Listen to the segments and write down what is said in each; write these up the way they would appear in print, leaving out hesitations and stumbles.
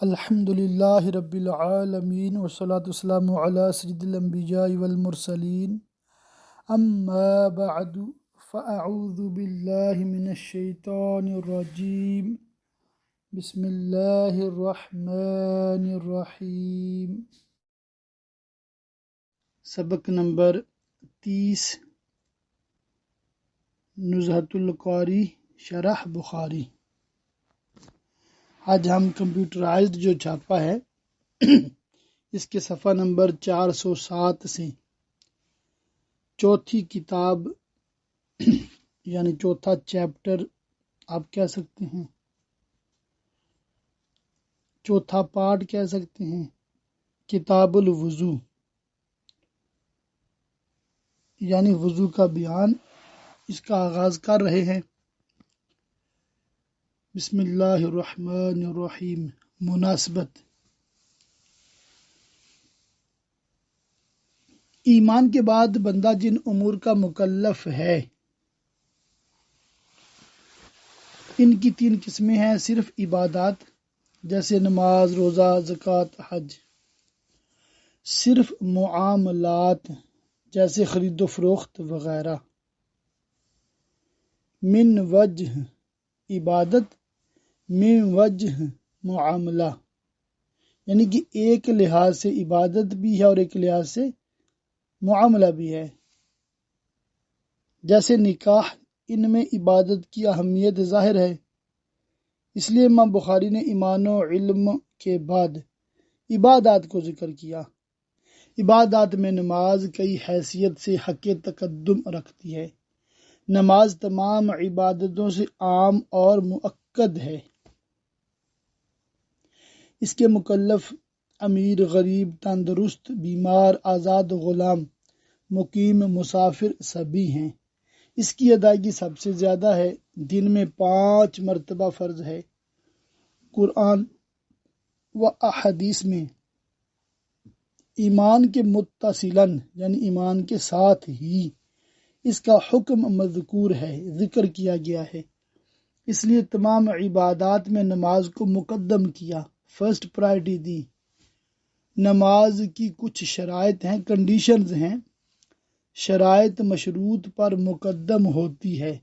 الحمد للہ رب العالمین والصلاة والسلام علی سید الانبیاء والمرسلین اما بعد فاعوذ باللہ من الشیطان الرجیم بسم اللہ الرحمن الرحیم۔ سبق نمبر 30 نزہۃ القاری شرح بخاری۔ آج ہم کمپیوٹرائزڈ جو چھاپا ہے اس کے صفحہ نمبر 407 سے چوتھی کتاب یعنی چوتھا چیپٹر آپ کہہ سکتے ہیں، چوتھا پارٹ کہہ سکتے ہیں، کتاب الوضو یعنی وضو کا بیان، اس کا آغاز کر رہے ہیں۔ بسم اللہ الرحمن الرحیم۔ مناسبت: ایمان کے بعد بندہ جن امور کا مکلف ہے ان کی 3 قسمیں ہیں۔ صرف عبادات جیسے نماز، روزہ، زکوٰۃ، حج۔ صرف معاملات جیسے خرید و فروخت وغیرہ۔ من وجہ عبادت، من وجہ معاملہ، یعنی کہ ایک لحاظ سے عبادت بھی ہے اور ایک لحاظ سے معاملہ بھی ہے۔ جیسے نکاح، ان میں عبادت کی اہمیت ظاہر ہے، اس لیے امام بخاری نے ایمان و علم کے بعد عبادات کو ذکر کیا۔ عبادات میں نماز کئی حیثیت سے حق تقدم رکھتی ہے۔ نماز تمام عبادتوں سے عام اور مؤکد ہے۔ اس کے مکلف امیر، غریب، تندرست، بیمار، آزاد، غلام، مقیم، مسافر سبھی ہیں۔ اس کی ادائیگی سب سے زیادہ ہے۔ دن میں 5 مرتبہ فرض ہے۔ قرآن و احادیث میں ایمان کے متصلاً یعنی ایمان کے ساتھ ہی اس کا حکم مذکور ہے، ذکر کیا گیا ہے، اس لیے تمام عبادات میں نماز کو مقدم کیا، فرسٹ پرائرٹی دی۔ نماز کی کچھ شرائط ہیں، کنڈیشنز ہیں۔ شرائط مشروط پر مقدم ہوتی ہے،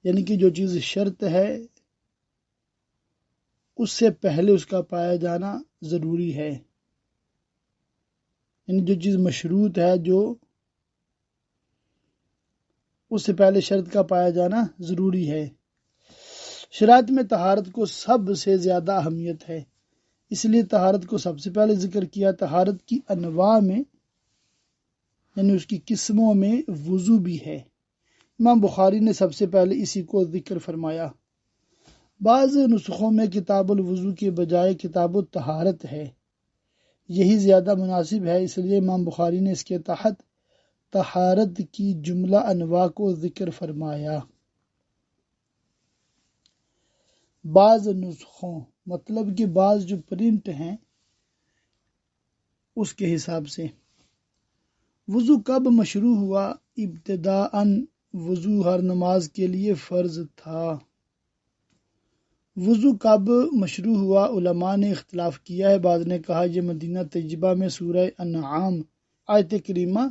یعنی کہ جو چیز شرط ہے اس سے پہلے اس کا پایا جانا ضروری ہے، یعنی جو چیز مشروط ہے جو اس سے پہلے شرط کا پایا جانا ضروری ہے۔ شرائط میں طہارت کو سب سے زیادہ اہمیت ہے، اس لیے طہارت کو سب سے پہلے ذکر کیا۔ طہارت کی انواع میں یعنی اس کی قسموں میں وضو بھی ہے۔ امام بخاری نے سب سے پہلے اسی کو ذکر فرمایا۔ بعض نسخوں میں کتاب الوضو کے بجائے کتاب الطہارت ہے، یہی زیادہ مناسب ہے، اس لیے امام بخاری نے اس کے تحت طہارت کی جملہ انواع کو ذکر فرمایا۔ بعض نسخوں مطلب کہ بعض جو پرنٹ ہیں اس کے حساب سے۔ وضو کب مشروع ہوا؟ ابتداءً وضو ہر نماز کے لیے فرض تھا۔ وضو کب مشروع ہوا؟ علماء نے اختلاف کیا ہے۔ بعض نے کہا یہ مدینہ طیبہ میں سورہ انعام آیت کریمہ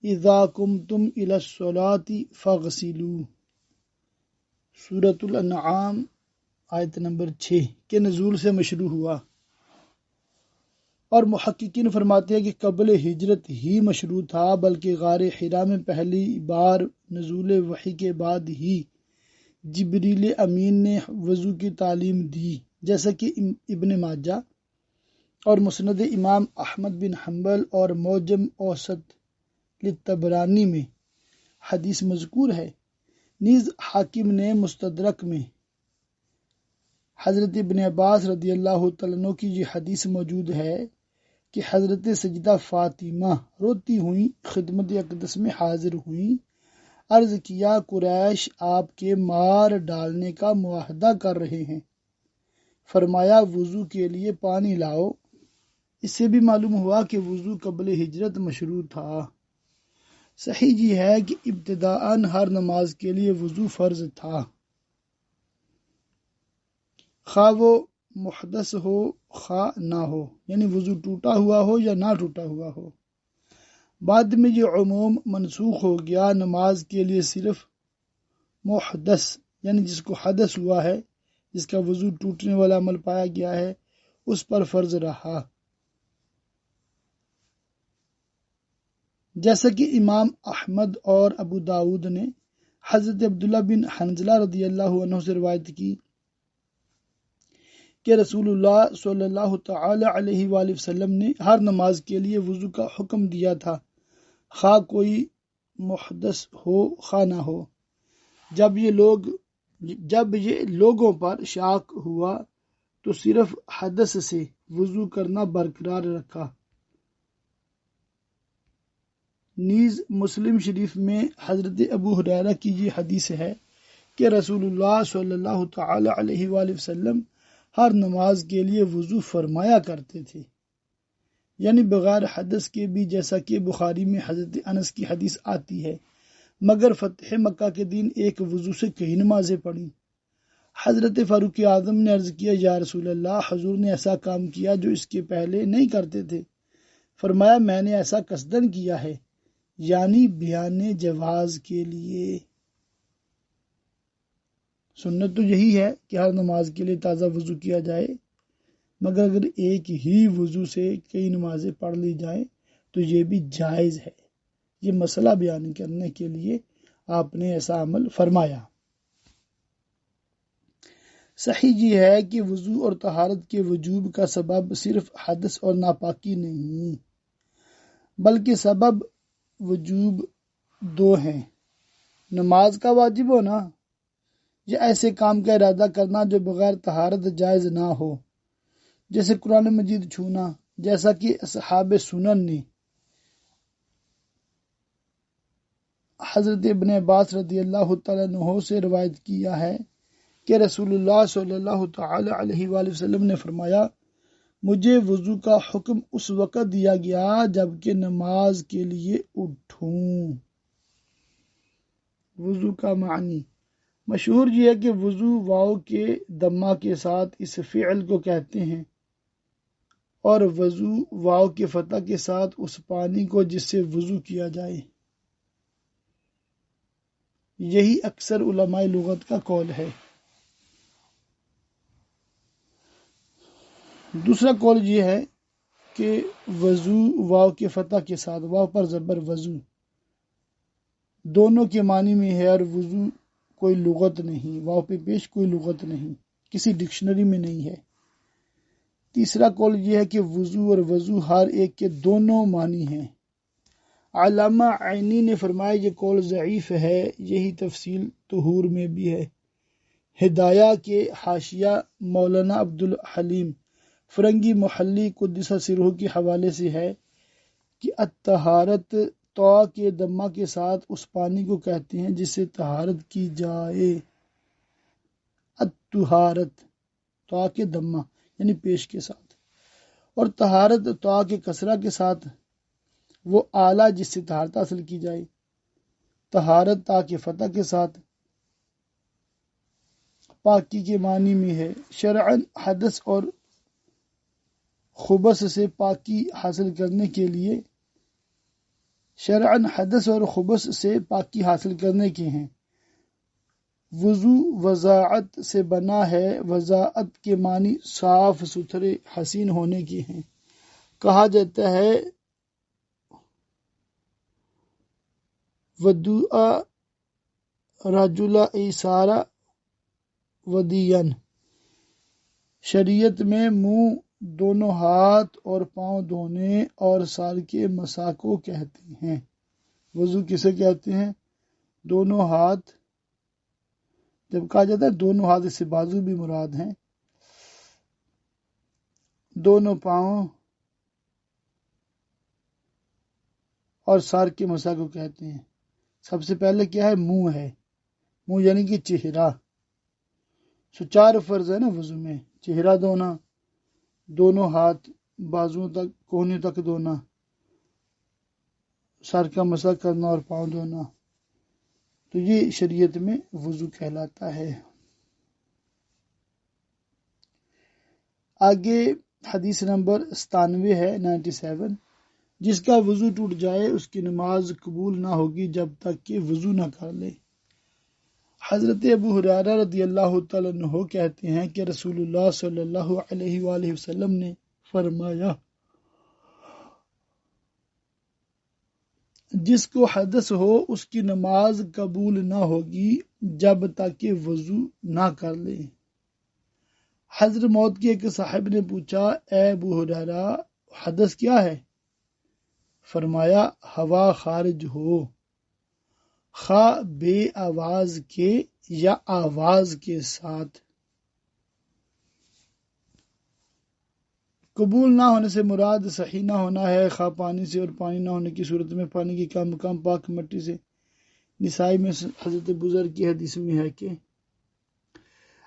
اذا قمتم الی الصلاۃ فاغسلوا، سورۃ الانعام آیت نمبر 6 کے نزول سے مشروع ہوا، اور محققین فرماتے ہیں کہ قبل ہجرت ہی مشروع تھا، بلکہ غار حرا میں پہلی بار نزول وحی کے بعد ہی جبریل امین نے وضو کی تعلیم دی، جیسا کہ ابن ماجہ اور مسند امام احمد بن حنبل اور معجم اوسط للطبرانی میں حدیث مذکور ہے۔ نیز حاکم نے مستدرک میں حضرت ابن عباس رضی اللہ تعالیٰ عنہ کی یہ حدیث موجود ہے کہ حضرت سیدہ فاطمہ روتی ہوئیں خدمت اقدس میں حاضر ہوئیں، عرض کیا قریش آپ کے مار ڈالنے کا معاہدہ کر رہے ہیں، فرمایا وضو کے لیے پانی لاؤ۔ اس سے بھی معلوم ہوا کہ وضو قبل ہجرت مشروع تھا۔ صحیح یہ ہے کہ ابتداءً ہر نماز کے لیے وضو فرض تھا، خواہ وہ محدث ہو خواہ نہ ہو، یعنی وضو ٹوٹا ہوا ہو یا نہ ٹوٹا ہوا ہو۔ بعد میں یہ عموم منسوخ ہو گیا، نماز کے لیے صرف محدث یعنی جس کو حدث ہوا ہے، جس کا وضو ٹوٹنے والا عمل پایا گیا ہے، اس پر فرض رہا۔ جیسا کہ امام احمد اور ابو داود نے حضرت عبداللہ بن حنظلہ رضی اللہ عنہ سے روایت کی کہ رسول اللہ صلی اللہ تعالی علیہ وآلہ وسلم نے ہر نماز کے لیے وضو کا حکم دیا تھا، خواہ کوئی محدث ہو خواہ نہ ہو۔ جب یہ لوگوں پر شاق ہوا تو صرف حدث سے وضو کرنا برقرار رکھا۔ نیز مسلم شریف میں حضرت ابو ہریرہ کی یہ حدیث ہے کہ رسول اللہ صلی اللہ تعالی علیہ وآلہ وسلم ہر نماز کے لیے وضو فرمایا کرتے تھے، یعنی بغیر حدث کے بھی، جیسا کہ بخاری میں حضرت انس کی حدیث آتی ہے، مگر فتح مکہ کے دن ایک وضو سے کئی نمازیں پڑھیں۔ حضرت فاروق اعظم نے عرض کیا، یا رسول اللہ، حضور نے ایسا کام کیا جو اس کے پہلے نہیں کرتے تھے۔ فرمایا، میں نے ایسا قصدن کیا ہے، یعنی بیان جواز کے لیے۔ سنت تو یہی ہے کہ ہر نماز کے لیے تازہ وضو کیا جائے، مگر اگر ایک ہی وضو سے کئی نمازیں پڑھ لی جائیں تو یہ بھی جائز ہے۔ یہ مسئلہ بیان کرنے کے لیے آپ نے ایسا عمل فرمایا۔ صحیح یہ ہے کہ وضو اور طہارت کے وجوب کا سبب صرف حدث اور ناپاکی نہیں، بلکہ سبب وجوب دو ہیں: نماز کا واجب ہونا یا ایسے کام کا ارادہ کرنا جو بغیر طہارت جائز نہ ہو، جیسے قرآن مجید چھونا، جیسا کہ اصحاب سنن نے حضرت ابن عباس رضی اللہ تعالیٰ عنہ سے روایت کیا ہے کہ رسول اللہ صلی اللہ تعالی علیہ وآلہ وسلم نے فرمایا، مجھے وضو کا حکم اس وقت دیا گیا جب کہ نماز کے لیے اٹھوں۔ وضو کا معنی مشہور یہ ہے کہ وضو واو کے دمہ کے ساتھ اس فعل کو کہتے ہیں، اور وضو واو کے فتح کے ساتھ اس پانی کو جس سے وضو کیا جائے۔ یہی اکثر علماء لغت کا قول ہے۔ دوسرا قول یہ ہے کہ وضو واو کے فتح کے ساتھ، واو پر زبر وضو، دونوں کے معنی میں ہے، اور وضو کوئی لغت نہیں، واو پہ پیش کوئی لغت نہیں، کسی ڈکشنری میں نہیں ہے۔ تیسرا قول یہ ہے کہ وضو اور وضو ہر ایک کے دونوں معنی ہیں۔ علامہ عینی نے فرمایا یہ قول ضعیف ہے، یہی تفصیل طہور میں بھی ہے۔ ہدایہ کے حاشیہ مولانا عبدالحلیم فرنگی محلی قدس سرہ کے حوالے سے ہے کہ الطہارت طا کے دمہ کے ساتھ اس پانی کو کہتے ہیں جس سے طہارت کی جائے۔ الطہارت طا کے دمہ یعنی پیش کے ساتھ، اور طہارت طا کے کسرہ کے ساتھ وہ آلہ جس سے طہارت حاصل کی جائے۔ طہارت تا کے فتح کے ساتھ پاکی کے معنی میں ہے۔ شرعاً حدث اور خبث سے پاکی حاصل کرنے کے لیے ہیں۔ وضو وضاعت سے بنا ہے، وضاعت کے معنی صاف ستھرے حسین ہونے کے ہیں۔ کہا جاتا ہے ودوء رجل ایسار ودین، شریعت میں منہ، دونوں ہاتھ اور پاؤں دھونے اور سر کے مسح کو کہتے ہیں۔ وضو کسے کہتے ہیں؟ دونوں ہاتھ، جب کہا جاتا ہے دونوں ہاتھ، اس سے بازو بھی مراد ہیں، دونوں پاؤں اور سر کے مسح کو کہتے ہیں۔ سب سے پہلے کیا ہے؟ منہ ہے، منہ یعنی کہ چہرہ۔ چار فرض ہے نا وضو میں: چہرہ دھونا، دونوں ہاتھ بازوؤں تک، کوہنی تک دھونا، سر کا مسح کرنا اور پاؤں دھونا۔ تو یہ شریعت میں وضو کہلاتا ہے۔ آگے حدیث نمبر 97 ہے 97، جس کا وضو ٹوٹ جائے اس کی نماز قبول نہ ہوگی جب تک کہ وضو نہ کر لے۔ حضرت ابو ہریرہ رضی اللہ تعالیٰ عنہ کہتے ہیں کہ رسول اللہ صلی اللہ علیہ وآلہ وسلم نے فرمایا، جس کو حدث ہو اس کی نماز قبول نہ ہوگی جب تک کہ وضو نہ کر لے۔ حضرت موت کے ایک صاحب نے پوچھا، اے ابو ہریرہ حدث کیا ہے؟ فرمایا، ہوا خارج ہو، خواہ بے آواز کے یا آواز کے ساتھ۔ قبول نہ ہونے سے مراد صحیح نہ ہونا ہے، خواہ پانی سے، اور پانی نہ ہونے کی صورت میں پانی کی کا مقام پاک مٹی سے۔ نسائی میں حضرت بزر کی حدیث میں ہے کہ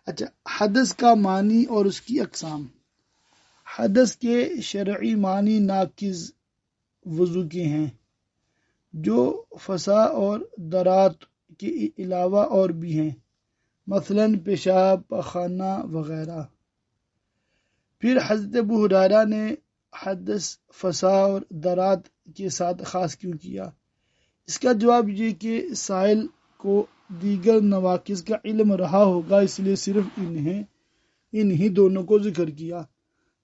اچھا، حدث کا معنی اور اس کی اقسام۔ حدث کے شرعی معنی ناقض وضو کے ہیں، جو فسا اور درات کے علاوہ اور بھی ہیں، مثلا پیشاب، پخانہ وغیرہ۔ پھر حضرت ابو ہریرہ نے حدث فسا اور درات کے ساتھ خاص کیوں کیا؟ اس کا جواب یہ کہ سائل کو دیگر نواقض کا علم رہا ہوگا، اس لیے صرف انہی دونوں کو ذکر کیا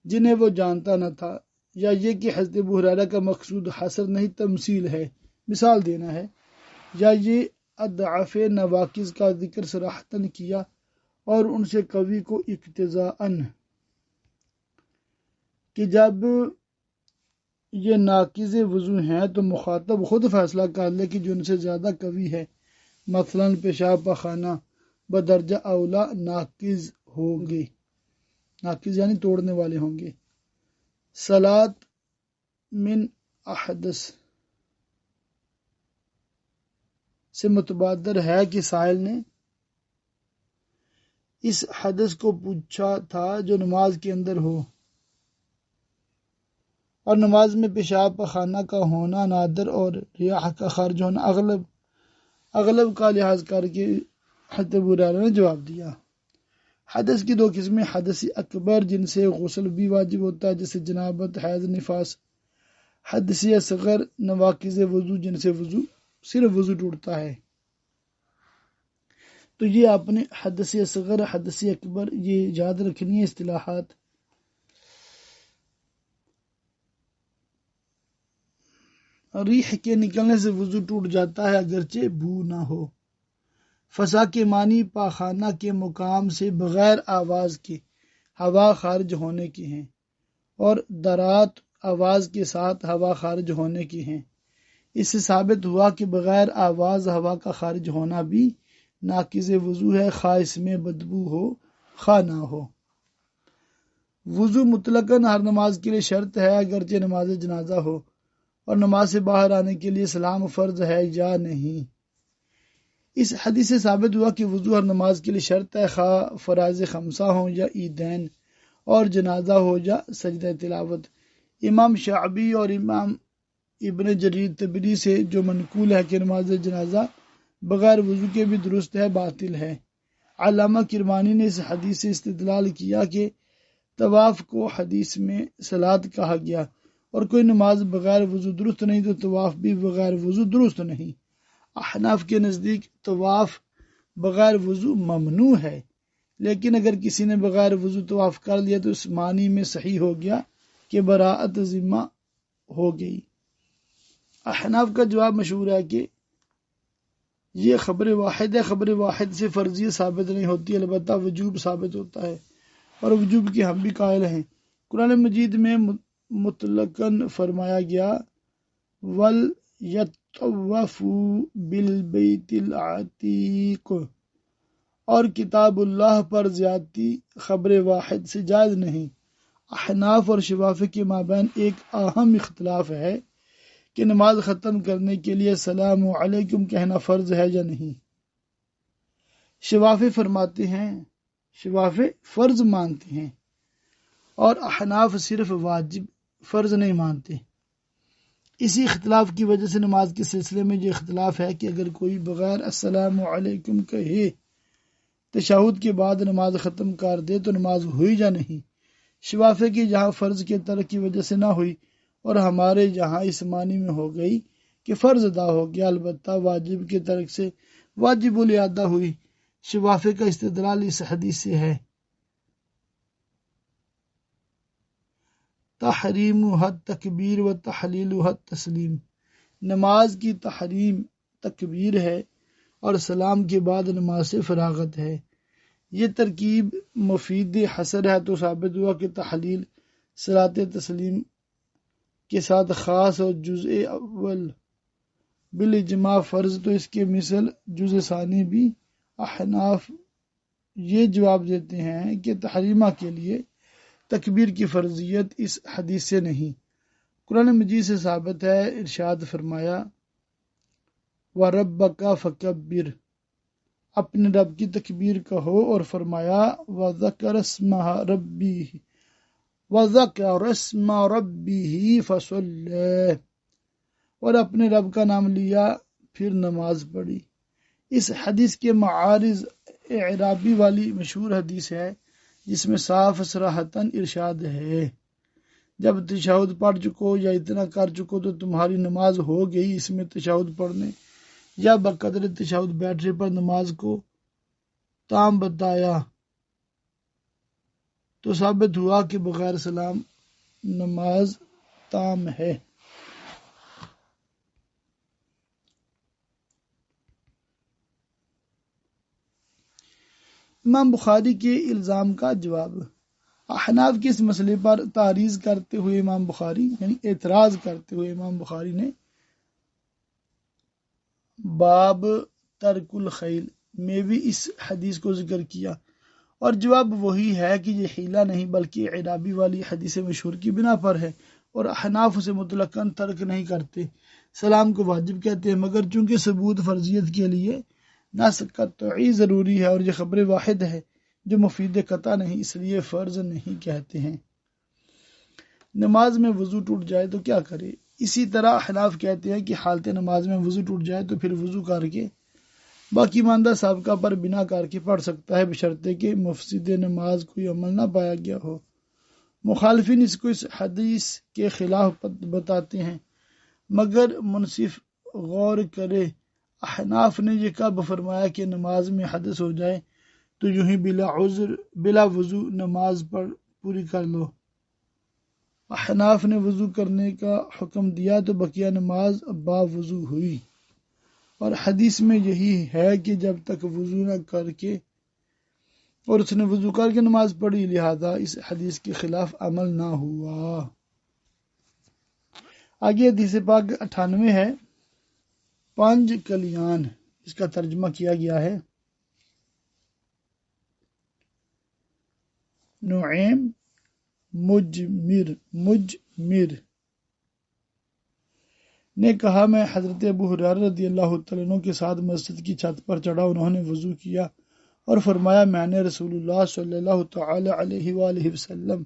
جنہیں وہ جانتا نہ تھا، یا یہ کہ حضرت ابو ہریرہ کا مقصود حصر نہیں تمثیل ہے، مثال دینا ہے، یا یہ اضعاف نواقض کا ذکر صراحتاً کیا اور ان سے قوی کو اقتضاءً کہ جب یہ ناقض وضو ہیں تو مخاطب خود فیصلہ کر لے کہ جو ان سے زیادہ قوی ہے، مثلا پیشاب پخانہ، بدرجہ اولا ناقض ہوں گے، ناقض یعنی توڑنے والے ہوں گے۔ صلاۃ من احدث سے متبادر ہے کہ سائل نے اس حدث کو پوچھا تھا جو نماز کے اندر ہو، اور نماز میں پیشاب پخانہ کا ہونا نادر اور ریاح کا خارج ہونا اغلب کا لحاظ کر کے حضرت ابو ہریرہ نے جواب دیا۔ حدث کی دو قسمیں، حدث اکبر جن سے غسل بھی واجب ہوتا ہے جیسے جنابت، حیض، نفاس، حدث اصغر نواقض وضو جن سے صرف وضو ٹوٹتا ہے۔ تو یہ آپ نے حدث اصغر، حدث اکبر یہ یاد رکھنی ہے اصطلاحات۔ ریح کے نکلنے سے وضو ٹوٹ جاتا ہے اگرچہ بو نہ ہو۔ فسا کے معنی پاخانہ کے مقام سے بغیر آواز کے ہوا خارج ہونے کے ہیں، اور درات آواز کے ساتھ ہوا خارج ہونے کے ہیں۔ اس سے ثابت ہوا کہ بغیر آواز ہوا کا خارج ہونا بھی ناقض وضو ہے، خواہ اس میں بدبو ہو خواہ نہ ہو۔ وضو مطلقاً ہر نماز کے لیے شرط ہے اگرچہ نماز جنازہ ہو، اور نماز سے باہر آنے کے لیے سلام فرض ہے یا نہیں۔ اس حدیث سے ثابت ہوا کہ وضو ہر نماز کے لیے شرط ہے، خواہ فرائض خمسہ ہوں یا عیدین، اور جنازہ ہو یا سجدہ تلاوت۔ امام شعبی اور امام ابن جریر طبری سے جو منقول ہے کہ نماز جنازہ بغیر وضو کے بھی درست ہے، باطل ہے۔ علامہ کرمانی نے اس حدیث سے استدلال کیا کہ طواف کو حدیث میں صلاۃ کہا گیا، اور کوئی نماز بغیر وضو درست نہیں تو طواف بھی بغیر وضو درست نہیں۔ احناف کے نزدیک طواف بغیر وضو ممنوع ہے، لیکن اگر کسی نے بغیر وضو طواف کر لیا تو اس معنی میں صحیح ہو گیا کہ براءت ذمہ ہو گئی۔ احناف کا جواب مشہور ہے کہ یہ خبر واحد ہے، خبر واحد سے فرضیت ثابت نہیں ہوتی، البتہ وجوب ثابت ہوتا ہے، اور وجوب کی ہم بھی قائل ہیں۔ قرآن مجید میں مطلقاً فرمایا گیا وَلْيَطَّوَّفُوا بِالْبَيْتِ الْعَتِيقِ، اور کتاب اللہ پر زیادتی خبر واحد سے جائز نہیں۔ احناف اور شوافی کے مابین ایک اہم اختلاف ہے کہ نماز ختم کرنے کے لیے السلام علیکم کہنا فرض ہے یا نہیں۔ شوافی فرماتے ہیں، شوافی فرض مانتے ہیں، اور احناف صرف واجب، فرض نہیں مانتے۔ اسی اختلاف کی وجہ سے نماز کے سلسلے میں یہ اختلاف ہے کہ اگر کوئی بغیر السلام علیکم کہے تشہد کے بعد نماز ختم کر دے تو نماز ہوئی یا نہیں۔ شفافے کی جہاں فرض کے ترک کی وجہ سے نہ ہوئی اور ہمارے یہاں اس معنی میں ہو گئی کہ فرض ادا ہو گیا، البتہ واجب کے ترک سے واجب الادا ہوئی۔ شفافے کا استدلال اس حدیث سے ہے، تحریم حد تکبیر و تحلیل حد تسلیم، نماز کی تحریم تکبیر ہے اور سلام کے بعد نماز سے فراغت ہے۔ یہ ترکیب مفید حصر ہے تو ثابت ہوا کہ تحلیل صلاۃ تسلیم کے ساتھ خاص اور جزء اول بالاجماع فرض، تو اس کے مثل جزء ثانی بھی۔ احناف یہ جواب دیتے ہیں کہ تحریمہ کے لیے تکبیر کی فرضیت اس حدیث سے نہیں، قرآن مجید سے ثابت ہے۔ ارشاد فرمایا وَرَبَّكَ فَكَبِّرْ، اپنے رب کی تکبیر کہو، اور فرمایا وَذَكَرَ اسْمَ رَبِّهِ فَصَلَّى، اور اپنے رب کا نام لیا پھر نماز پڑھی۔ اس حدیث کے معارض اعرابی والی مشہور حدیث ہے جس میں صاف صراحتاً ارشاد ہے جب تشہد پڑھ چکو یا اتنا کر چکو تو تمہاری نماز ہو گئی۔ اس میں تشہد پڑھنے یا بقدر تشہد بیٹھنے پر نماز کو تام بتایا تو ثابت ہوا کہ بغیر سلام نماز تام ہے۔ امام بخاری کے الزام کا جواب۔ احناف کے اس مسئلے پر تعریض کرتے ہوئے امام بخاری اعتراض کرتے ہوئے امام بخاری نے باب ترک الخیل میں بھی اس حدیث کو ذکر کیا، اور جواب وہی ہے کہ یہ حیلہ نہیں بلکہ اعرابی والی حدیث مشہور کی بنا پر ہے، اور احناف اسے مطلقاً ترک نہیں کرتے، سلام کو واجب کہتے ہیں، مگر چونکہ ثبوت فرضیت کے لیے نص قطعی ضروری ہے اور یہ خبر واحد ہے جو مفید قطع نہیں، اس لیے فرض نہیں کہتے ہیں۔ نماز میں وضو ٹوٹ جائے تو کیا کرے؟ اسی طرح احناف کہتے ہیں کہ حالت نماز میں وضو ٹوٹ جائے تو پھر وضو کر کے باقی ماندہ سابقہ پر بنا کر کے پڑھ سکتا ہے، بشرطے کہ مفسد نماز کوئی عمل نہ پایا گیا ہو۔ مخالفین اس کو اس حدیث کے خلاف بتاتے ہیں، مگر منصف غور کرے احناف نے یہ کب فرمایا کہ نماز میں حدث ہو جائے تو یوں ہی بلا وضو نماز پوری کر لو۔ احناف نے وضو کرنے کا حکم دیا تو بقیہ نماز با وضو ہوئی، اور حدیث میں یہی ہے کہ جب تک وضو نہ کر کے اور اس نے وضو کر کے نماز پڑھی، لہذا اس حدیث کے خلاف عمل نہ ہوا۔ آگے حدیث پاک 98 ہے، 5 کلیان، اس کا ترجمہ کیا گیا ہے نعیم مجمر نے کہا میں حضرت ابو ہریرہ رضی اللہ تعالیٰ عنہ کے ساتھ مسجد کی چھت پر چڑھا، انہوں نے وضو کیا اور فرمایا میں نے رسول اللہ صلی اللہ تعالی علیہ وآلہ وسلم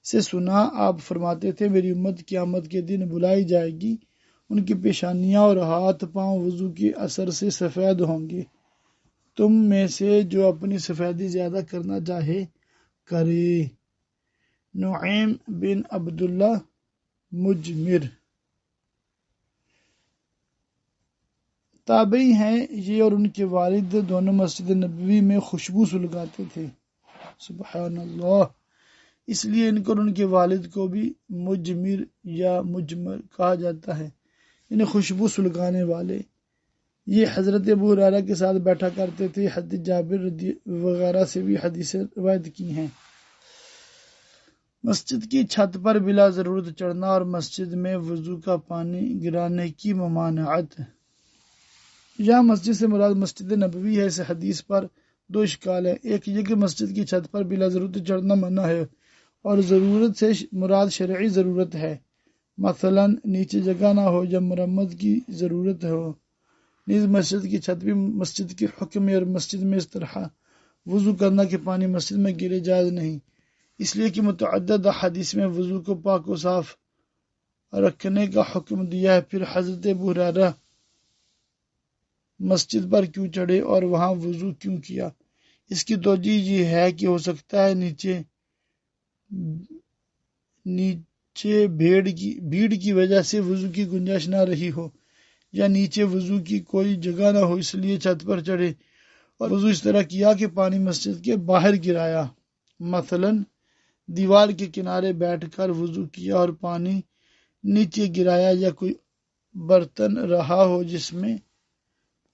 سے سنا، آپ فرماتے تھے میری امت قیامت کے دن بلائی جائے گی، ان کی پیشانیاں اور ہاتھ پاؤں وضو کے اثر سے سفید ہوں گے، تم میں سے جو اپنی سفیدی زیادہ کرنا چاہے کرے۔ نعیم بن عبداللہ مجمر تابعی ہیں، یہ اور ان کے والد دونوں مسجد نبوی میں خوشبو سلگاتے تھے، سبحان اللہ، اس لیے ان کو اور ان کے والد کو بھی مجمر یا مجمر کہا جاتا ہے، یعنی خوشبو سلگانے والے۔ یہ حضرت ابو ہریرہ کے ساتھ بیٹھا کرتے تھے، حضرت جابر وغیرہ سے بھی حدیثیں روایت کی ہیں۔ مسجد کی چھت پر بلا ضرورت چڑھنا اور مسجد میں وضو کا پانی گرانے کی ممانعت۔ یہاں مسجد سے مراد مسجد نبوی ہے۔ اس حدیث پر 2 اشکال ہیں، ایک یہ کہ مسجد کی چھت پر بلا ضرورت چڑھنا منع ہے، اور ضرورت سے مراد شرعی ضرورت ہے، مثلا نیچے جگہ نہ ہو یا مرمت کی ضرورت ہو۔ نیز مسجد کی چھت بھی مسجد کے حکم ہے، اور مسجد میں اس طرح وضو کرنا کہ پانی مسجد میں گرے جائز نہیں، اس لیے کہ متعدد احادیث میں وضو کو پاک و صاف رکھنے کا حکم دیا ہے۔ پھر حضرت ابو ہریرہ مسجد پر کیوں چڑھے اور وہاں وضو کیوں کیا؟ اس کی توجہ یہ ہے کہ ہو سکتا ہے نیچے نیچے بھیڑ کی وجہ سے وضو کی گنجائش نہ رہی ہو یا نیچے وضو کی کوئی جگہ نہ ہو اس لیے چھت پر چڑھے اور وضو اس طرح کیا کہ پانی مسجد کے باہر گرایا، مثلا دیوار کے کنارے بیٹھ کر وضو کیا اور پانی نیچے گرایا، یا کوئی برتن رہا ہو جس میں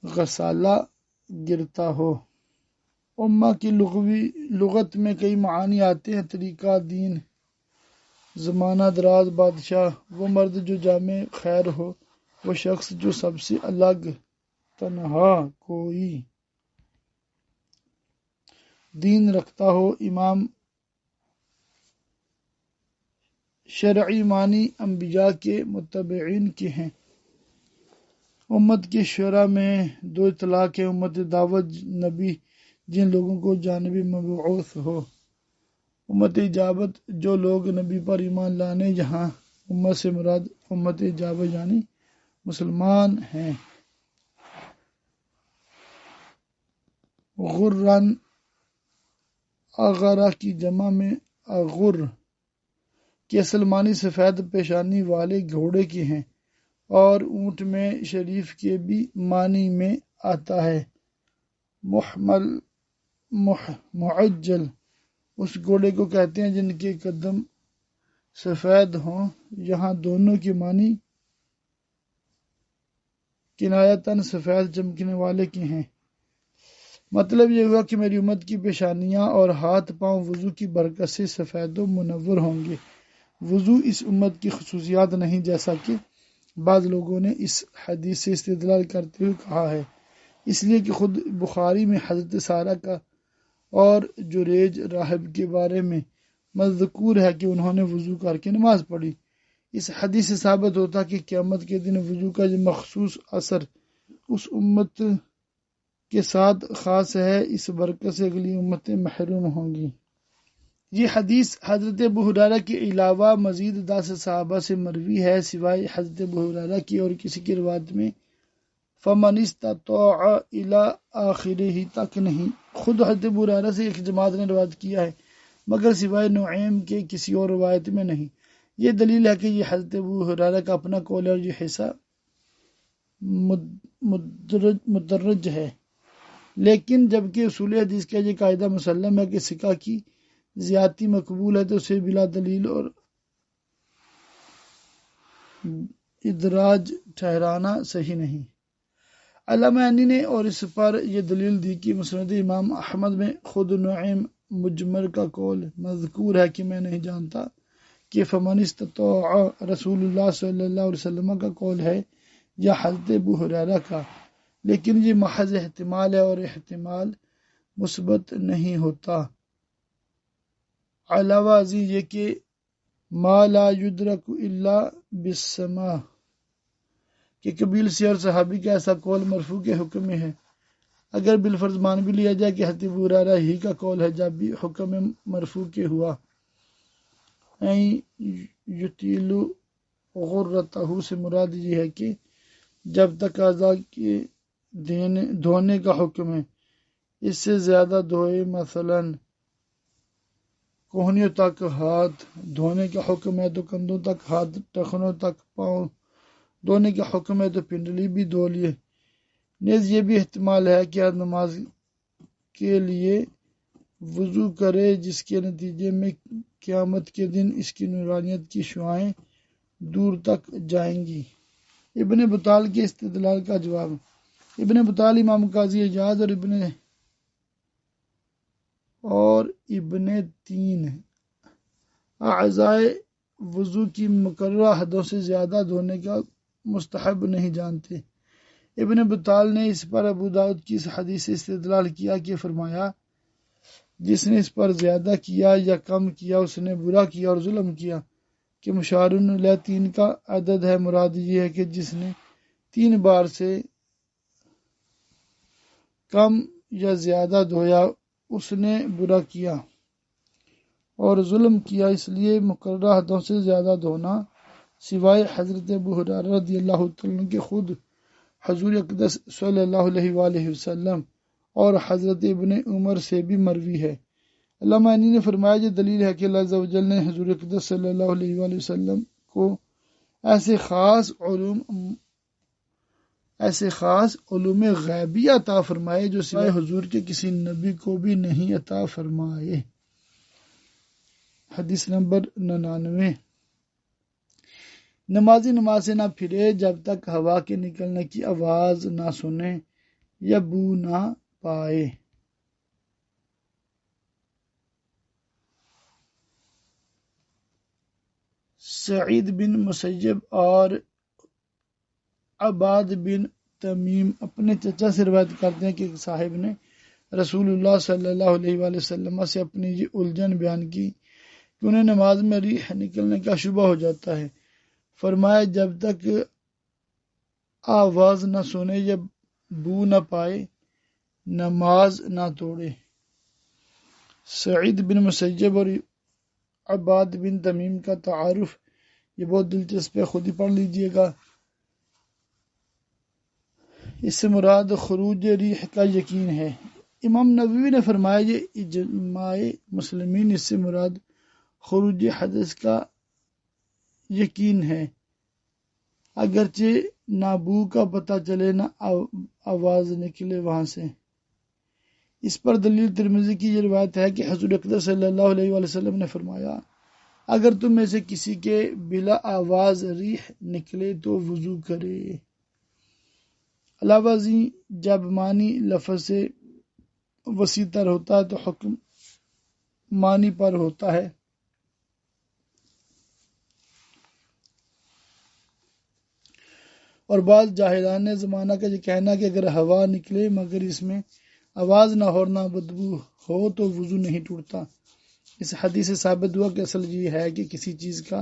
غسالہ گرتا ہو۔ امہ کی لغت میں کئی معانی آتے ہیں: طریقہ، دین، زمانہ دراز، بادشاہ، وہ مرد جو جامع خیر ہو، وہ شخص جو سب سے الگ، تنہا، کوئی دین رکھتا ہو، امام۔ شرعی معنی انبیاء کے متبعین کے ہیں۔ امت کے شعراء میں 2 اطلاق ہیں: امت دعوت، نبی جن لوگوں کو جانب مبعوث ہو، امت اجابت جو لوگ نبی پر ایمان لانے، یہاں امت سے مراد امت اجابت یعنی مسلمان ہیں۔ غرن، اغرا کی جمع میں اغر کے اصل معنی سفید پیشانی والے گھوڑے کے ہیں، اور اونٹ میں شریف کے بھی معنی میں آتا ہے۔ محمل، معجل اس گھوڑے کو کہتے ہیں جن کے قدم سفید ہوں، یہاں دونوں کے معنی کنایتاً سفید چمکنے والے کے ہیں۔ مطلب یہ ہوا کہ میری امت کی پیشانیاں اور ہاتھ پاؤں وضو کی برکت سے سفید و منور ہوں گے۔ وضو اس امت کی خصوصیات نہیں، جیسا کہ بعض لوگوں نے اس حدیث سے استدلال کرتے ہوئے کہا ہے، اس لیے کہ خود بخاری میں حضرت سارہ کا اور جریج راہب کے بارے میں مذکور ہے کہ انہوں نے وضو کر کے نماز پڑھی۔ اس حدیث سے ثابت ہوتا کہ قیامت کے دن وضو کا یہ مخصوص اثر اس امت کے ساتھ خاص ہے، اس برکت سے اگلی امتیں محروم ہوں گی۔ یہ حدیث حضرت ابو ہریرہ کے علاوہ مزید 10 صحابہ سے مروی ہے، سوائے حضرت ابو ہریرہ کی اور کسی کی روایت میں فَمَنِ اسْتَطَاعَ إِلَىٰ آخِرِهِ تک نہیں۔ خود حضرت ابو ہریرہ سے ایک جماعت نے روایت کیا ہے، مگر سوائے نعیم کے کسی اور روایت میں نہیں۔ یہ دلیل ہے کہ یہ حضرت ابو ہریرہ کا اپنا قول ہے اور یہ حصہ مدرج ہے، لیکن جبکہ اصول حدیث کا یہ قاعدہ مسلم ہے کہ ثقہ کی زیادتی مقبول ہے، تو اسے بلا دلیل اور ادراج ٹھہرانا صحیح نہیں۔ علامہ عینی نے اور اس پر یہ دلیل دی کہ مسند امام احمد میں خود نعیم مجمر کا قول مذکور ہے کہ میں نہیں جانتا کہ فمن استطاع رسول اللہ صلی اللہ علیہ وسلم کا قول ہے یا حضرت ابو ہریرہ کا، لیکن یہ محض احتمال ہے اور احتمال مثبت نہیں ہوتا۔ علاوہ ازیں یہ کہ ما لا یدرک الا بالسماع کہ قبیل سے اور صحابی کا ایسا قول مرفوع کے حکم میں ہے، اگر بالفرض مان بھی لیا جائے کہ حضرت ابو ہریرہ ہی کا قول ہے، جب بھی حکم مرفوع کے ہوا این یطیل غرتہ سے مراد یہ ہے کہ جب تک اعضاء کے دھونے کا حکم ہے، اس سے زیادہ دھوئے، مثلا کوہنیوں تک ہاتھ دھونے کا حکم ہے تو کندھوں تک ہاتھ، ٹخنوں تک پاؤں دھونے کا حکم ہے تو پنڈلی بھی دھو لیے۔ نیز یہ بھی احتمال ہے کہ ہر نماز کے لیے وضو کرے، جس کے نتیجے میں قیامت کے دن اس کی نورانیت کی شعاعیں دور تک جائیں گی۔ ابن بطال کے استدلال کا جواب۔ ابن بطال امام قاضی اعجاز اور ابن تین اعضائے وضو کی مقررہ حدوں سے زیادہ دھونے کا مستحب نہیں جانتے۔ ابن بطال نے اس پر ابو داؤد کی اس حدیث سے استدلال کیا کہ فرمایا، جس نے اس پر زیادہ کیا یا کم کیا اس نے برا کیا اور ظلم کیا، کہ مشارن علیہ 3 کا عدد ہے، مراد یہ ہے کہ جس نے 3 بار سے کم یا زیادہ دھویا اس نے برا کیا اور ظلم کیا، اس لیے مقررہ حدوں سے زیادہ دھونا سوائے حضرت ابو ہریرہ رضی اللہ تعالیٰ عنہ کے خود حضور اقدس صلی اللہ علیہ وآلہ وسلم اور حضرت ابن عمر سے بھی مروی ہے۔ علامہ عینی نے فرمایا یہ دلیل ہے کہ اللہ عز و جل نے حضور اقدس صلی اللہ علیہ وآلہ وسلم کو ایسے خاص علوم غیبی عطا فرمائے جو سوائے حضور کے کسی نبی کو بھی نہیں عطا فرمائے۔ حدیث نمبر 99۔ نمازی نماز سے نہ پھرے جب تک ہوا کے نکلنے کی آواز نہ سنے یا بو نہ پائے۔ سعید بن مسیب اور عباد بن تمیم اپنے چچا سے روایت کرتے ہیں کہ ایک صاحب نے رسول اللہ صلی اللہ علیہ وآلہ وسلم سے اپنی یہ الجھن بیان کی کہ انہیں نماز میں ریح نکلنے کا شبہ ہو جاتا ہے۔ فرمایا جب تک آواز نہ سنے یا بو نہ پائے نماز نہ توڑے۔ سعید بن مسیب اور عباد بن تمیم کا تعارف یہ بہت دلچسپ ہے، خود ہی پڑھ لیجئے گا۔ اس سے مراد خروج ریح کا یقین ہے۔ امام نووی نے فرمایا یہ اجماع مسلمین، اس سے مراد خروج حدث کا یقین ہے، اگرچہ نہ بو کا پتہ چلے نہ آواز نکلے وہاں سے۔ اس پر دلیل ترمذی کی یہ روایت ہے کہ حضور اقدس صلی اللہ علیہ وآلہ وسلم نے فرمایا اگر تم میں سے کسی کے بلا آواز ریح نکلے تو وضو کرے۔ علاوہ ازیں جب معنی لفظ سے وسیع تر ہوتا ہے تو حکم معنی پر ہوتا ہے۔ اور بعض جاہلان زمانہ کا یہ کہنا کہ اگر ہوا نکلے مگر اس میں آواز نہ ہو نہ بدبو ہو تو وضو نہیں ٹوٹتا۔ اس حدیث سے ثابت ہوا کہ اصل یہ ہے کہ کسی چیز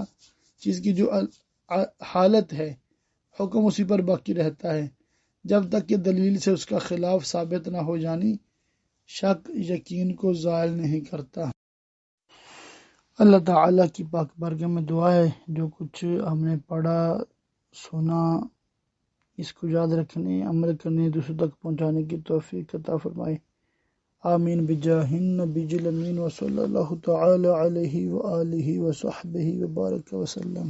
کی جو حالت ہے حکم اسی پر باقی رہتا ہے جب تک کہ دلیل سے اس کا خلاف ثابت نہ ہو، یعنی شک یقین کو زائل نہیں کرتا۔ اللہ تعالیٰ کی پاک بارگاہ میں دعا ہے جو کچھ ہم نے پڑھا سنا اس کو یاد رکھنے، عمل کرنے، دوسروں تک پہنچانے کی توفیق عطا فرمائے۔ آمین بجاہ النبی الامین وصلی اللہ تعالی علیہ وآلہ وصحبہ وبارک وسلم۔